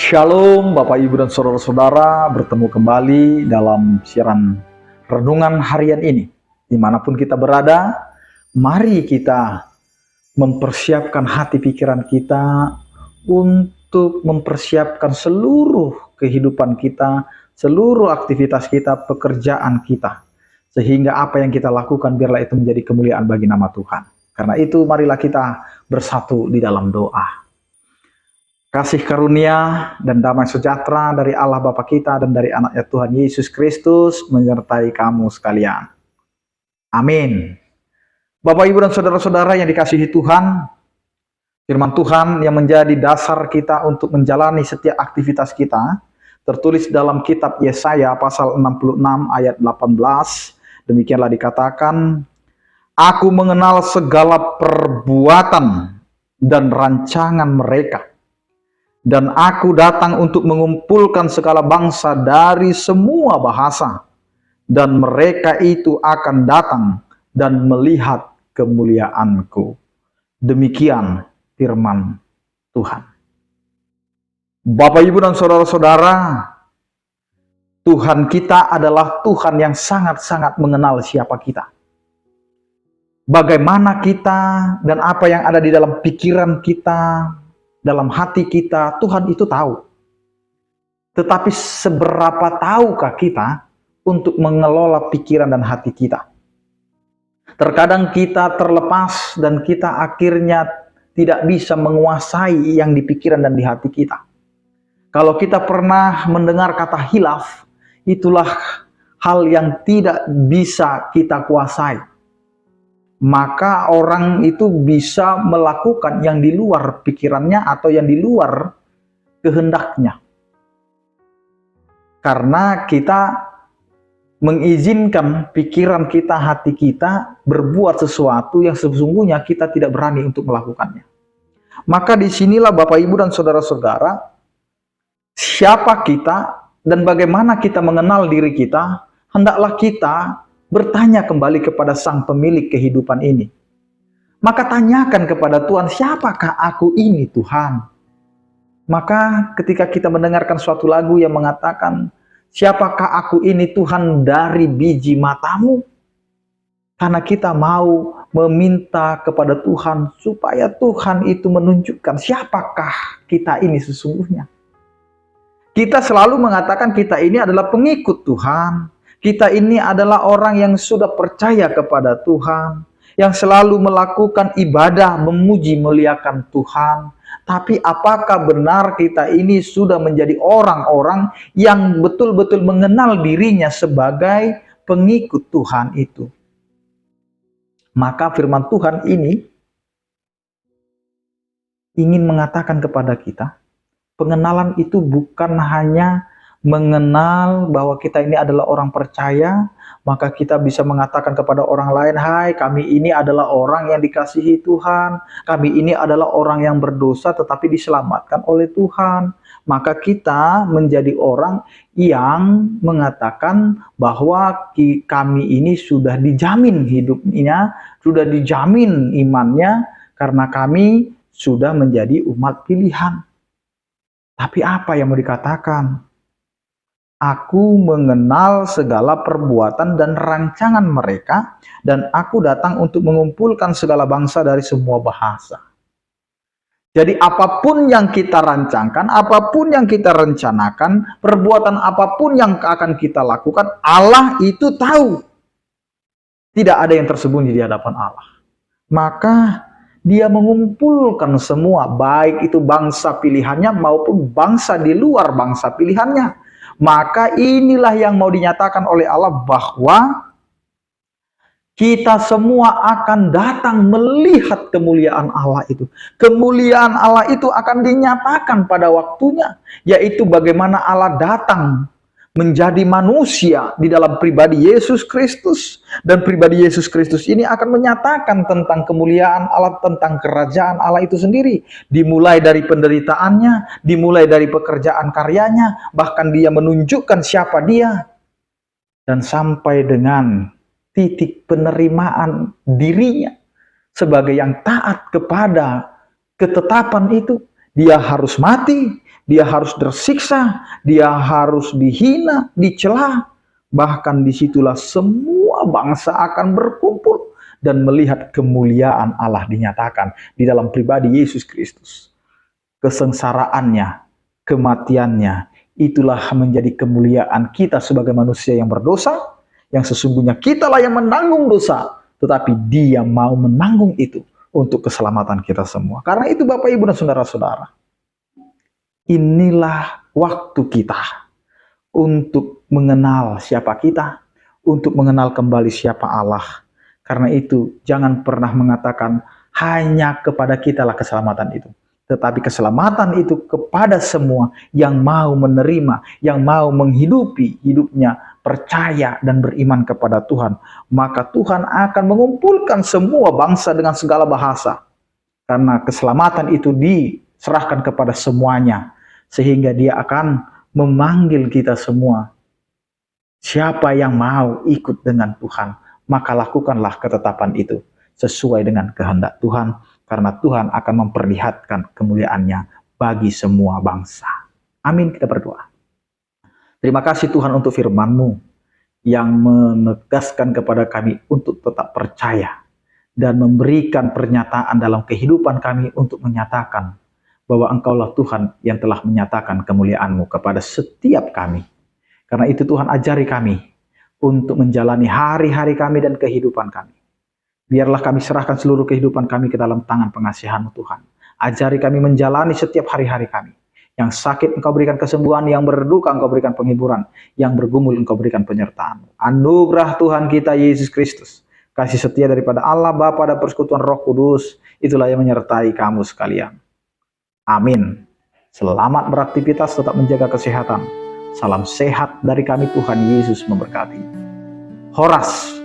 Shalom Bapak Ibu dan Saudara-saudara, bertemu kembali dalam siaran renungan harian ini. Dimanapun kita berada, mari kita mempersiapkan hati pikiran kita untuk mempersiapkan seluruh kehidupan kita, seluruh aktivitas kita, pekerjaan kita. Sehingga apa yang kita lakukan biarlah itu menjadi kemuliaan bagi nama Tuhan. Karena itu marilah kita bersatu di dalam doa. Kasih karunia dan damai sejahtera dari Allah Bapa kita dan dari anaknya Tuhan Yesus Kristus menyertai kamu sekalian. Amin. Bapak, Ibu, dan Saudara-saudara yang dikasihi Tuhan, firman Tuhan yang menjadi dasar kita untuk menjalani setiap aktivitas kita, tertulis dalam kitab Yesaya pasal 66 ayat 18, demikianlah dikatakan, Aku mengenal segala perbuatan dan rancangan mereka, dan aku datang untuk mengumpulkan segala bangsa dari semua bahasa, dan mereka itu akan datang dan melihat kemuliaanku. Demikian firman Tuhan. Bapak, Ibu, dan Saudara-saudara, Tuhan kita adalah Tuhan yang sangat-sangat mengenal siapa kita. Bagaimana kita dan apa yang ada di dalam pikiran kita, dalam hati kita, Tuhan itu tahu. Tetapi seberapa tahukah kita untuk mengelola pikiran dan hati kita? Terkadang kita terlepas dan kita akhirnya tidak bisa menguasai yang di pikiran dan di hati kita. Kalau kita pernah mendengar kata hilaf, itulah hal yang tidak bisa kita kuasai. Maka orang itu bisa melakukan yang di luar pikirannya atau yang di luar kehendaknya. Karena kita mengizinkan pikiran kita, hati kita berbuat sesuatu yang sesungguhnya kita tidak berani untuk melakukannya. Maka disinilah Bapak, Ibu, dan Saudara-saudara, siapa kita dan bagaimana kita mengenal diri kita, hendaklah kita bertanya kembali kepada Sang Pemilik kehidupan ini. Maka tanyakan kepada Tuhan, siapakah aku ini Tuhan? Maka ketika kita mendengarkan suatu lagu yang mengatakan, siapakah aku ini Tuhan dari biji matamu? Karena kita mau meminta kepada Tuhan supaya Tuhan itu menunjukkan siapakah kita ini sesungguhnya. Kita selalu mengatakan kita ini adalah pengikut Tuhan. Kita ini adalah orang yang sudah percaya kepada Tuhan, yang selalu melakukan ibadah, memuji, muliakan Tuhan. Tapi apakah benar kita ini sudah menjadi orang-orang yang betul-betul mengenal dirinya sebagai pengikut Tuhan itu? Maka firman Tuhan ini ingin mengatakan kepada kita, pengenalan itu bukan hanya mengenal bahwa kita ini adalah orang percaya, maka kita bisa mengatakan kepada orang lain, hai, kami ini adalah orang yang dikasihi Tuhan, kami ini adalah orang yang berdosa tetapi diselamatkan oleh Tuhan. Maka kita menjadi orang yang mengatakan bahwa kami ini sudah dijamin hidupnya, sudah dijamin imannya, karena kami sudah menjadi umat pilihan. Tapi apa yang mau dikatakan? Aku mengenal segala perbuatan dan rancangan mereka, dan aku datang untuk mengumpulkan segala bangsa dari semua bahasa. Jadi apapun yang kita rancangkan, apapun yang kita rencanakan, perbuatan apapun yang akan kita lakukan, Allah itu tahu. Tidak ada yang tersembunyi di hadapan Allah. Maka Dia mengumpulkan semua, baik itu bangsa pilihannya maupun bangsa di luar bangsa pilihannya. Maka inilah yang mau dinyatakan oleh Allah bahwa kita semua akan datang melihat kemuliaan Allah itu. Kemuliaan Allah itu akan dinyatakan pada waktunya, yaitu bagaimana Allah datang menjadi manusia di dalam pribadi Yesus Kristus. Dan pribadi Yesus Kristus ini akan menyatakan tentang kemuliaan Allah, tentang kerajaan Allah itu sendiri. Dimulai dari penderitaannya, dimulai dari pekerjaan karyanya, bahkan Dia menunjukkan siapa Dia. Dan sampai dengan titik penerimaan dirinya sebagai yang taat kepada ketetapan itu, Dia harus mati, dia harus tersiksa, dia harus dihina, dicela. Bahkan disitulah semua bangsa akan berkumpul dan melihat kemuliaan Allah dinyatakan di dalam pribadi Yesus Kristus. Kesengsaraannya, kematiannya, itulah menjadi kemuliaan kita sebagai manusia yang berdosa, yang sesungguhnya kitalah yang menanggung dosa, tetapi Dia mau menanggung itu untuk keselamatan kita semua. Karena itu Bapak, Ibu, dan saudara-saudara, inilah waktu kita untuk mengenal siapa kita, untuk mengenal kembali siapa Allah. Karena itu jangan pernah mengatakan hanya kepada kitalah keselamatan itu, tetapi keselamatan itu kepada semua yang mau menerima, yang mau menghidupi hidupnya percaya dan beriman kepada Tuhan. Maka Tuhan akan mengumpulkan semua bangsa dengan segala bahasa, karena keselamatan itu diserahkan kepada semuanya, sehingga Dia akan memanggil kita semua. Siapa yang mau ikut dengan Tuhan, maka lakukanlah ketetapan itu sesuai dengan kehendak Tuhan, karena Tuhan akan memperlihatkan kemuliaannya bagi semua bangsa. Amin, kita berdoa. Terima kasih Tuhan untuk firman-Mu yang menegaskan kepada kami untuk tetap percaya dan memberikan pernyataan dalam kehidupan kami untuk menyatakan bahwa Engkaulah Tuhan yang telah menyatakan kemuliaan-Mu kepada setiap kami. Karena itu Tuhan, ajari kami untuk menjalani hari-hari kami dan kehidupan kami. Biarlah kami serahkan seluruh kehidupan kami ke dalam tangan pengasihan-Mu Tuhan. Ajari kami menjalani setiap hari-hari kami. Yang sakit Engkau berikan kesembuhan, yang berduka Engkau berikan penghiburan, yang bergumul Engkau berikan penyertaan. Anugerah Tuhan kita Yesus Kristus, kasih setia daripada Allah Bapa dan persekutuan Roh Kudus, itulah yang menyertai kamu sekalian. Amin. Selamat beraktivitas, tetap menjaga kesehatan. Salam sehat dari kami, Tuhan Yesus memberkati. Horas.